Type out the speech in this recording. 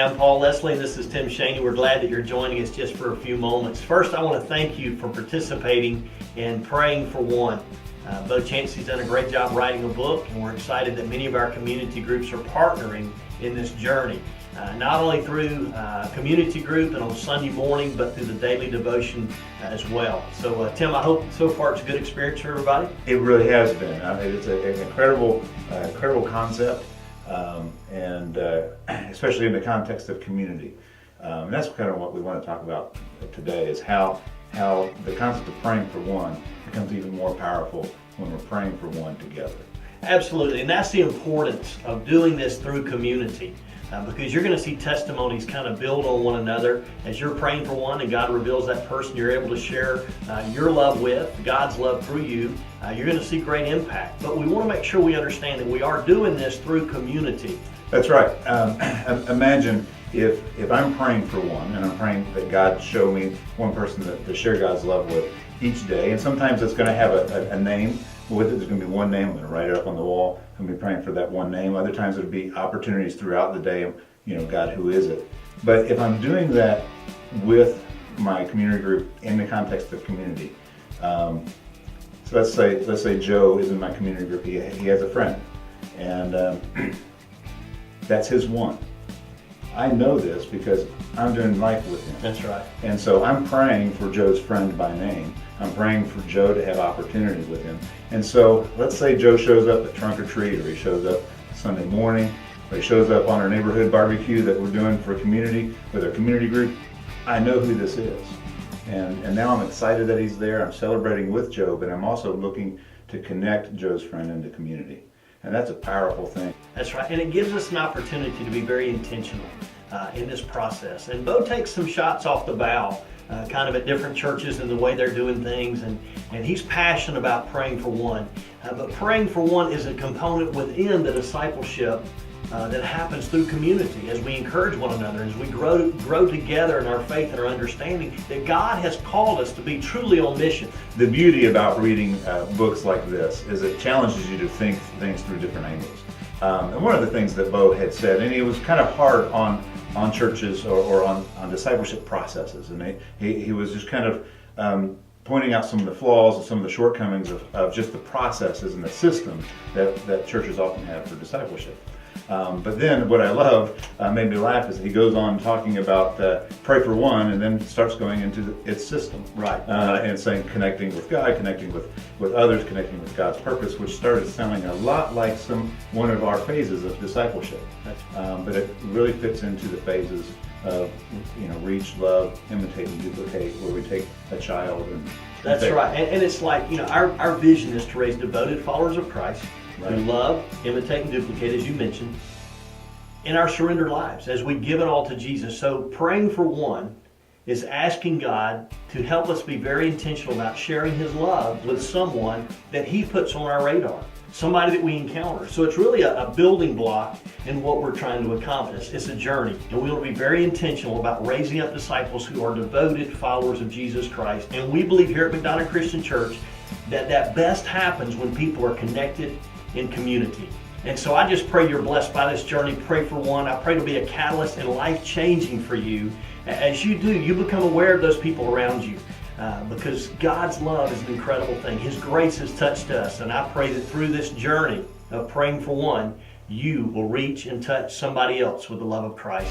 I'm Paul Leslie, and this is Tim Shaney. We're glad that you're joining us just for a few moments. First, I want to thank you for participating in Praying for One. Bo Chancey's done a great job writing a book, and we're excited that many of our community groups are partnering in this journey. Not only through community group and on Sunday morning, but through the daily devotion as well. So Tim, I hope so far it's a good experience for everybody. It really has been. It's an incredible concept, and especially in the context of community. And that's kind of what we want to talk about today, is how the concept of praying for one becomes even more powerful when we're praying for one together. Absolutely, and that's the importance of doing this through community. Because you're going to see testimonies kind of build on one another as you're praying for one and God reveals that person you're able to share your love with, God's love through you. You're going to see great impact. But we want to make sure we understand that we are doing this through community. That's right. Imagine if I'm praying for one, and I'm praying that God show me one person to share God's love with each day, and sometimes it's going to have a name with it. There's going to be one name. I'm going to write it up on the wall. I'm going to be praying for that one name. Other times it'll be opportunities throughout the day. God, who is it? But if I'm doing that with my community group in the context of community, so let's say Joe is in my community group. He has a friend, and that's his one. I know this because I'm doing life with him. That's right. And so I'm praying for Joe's friend by name. I'm praying for Joe to have opportunity with him. And so let's say Joe shows up at trunk or treat, or he shows up Sunday morning, or he shows up on our neighborhood barbecue that we're doing for a community with our community group. I know who this is. And now I'm excited that he's there. I'm celebrating with Joe, but I'm also looking to connect Joe's friend into community. And that's a powerful thing. That's right, and it gives us an opportunity to be very intentional in this process. And Bo takes some shots off the bow, kind of at different churches and the way they're doing things, and he's passionate about praying for one. But praying for one is a component within the discipleship that happens through community as we encourage one another, as we grow together in our faith and our understanding that God has called us to be truly on mission. The beauty about reading books like this is it challenges you to think things through different angles. And one of the things that Bo had said, and he was kind of hard on churches or on discipleship processes, and he was just kind of pointing out some of the flaws and some of the shortcomings of just the processes and the system that churches often have for discipleship. But then what I love, made me laugh, is he goes on talking about pray for one, and then starts going into its system. Right. And saying connecting with God, connecting with others, connecting with God's purpose, which started sounding a lot like one of our phases of discipleship. But it really fits into the phases of reach, love, imitate, and duplicate, where we take a child and That's right. And it's like, our vision is to raise devoted followers of Christ. Right. Who love, imitate, and duplicate, as you mentioned, in our surrendered lives as we give it all to Jesus. So praying for one is asking God to help us be very intentional about sharing His love with someone that He puts on our radar, somebody that we encounter. So it's really a building block in what we're trying to accomplish. It's a journey, and we want to be very intentional about raising up disciples who are devoted followers of Jesus Christ. And we believe here at McDonough Christian Church that best happens when people are connected in community. And so I just pray you're blessed by this journey. Pray for one. I pray to be a catalyst and life-changing for you. As you do, you become aware of those people around you, because God's love is an incredible thing. His grace has touched us, and I pray that through this journey of praying for one, you will reach and touch somebody else with the love of Christ.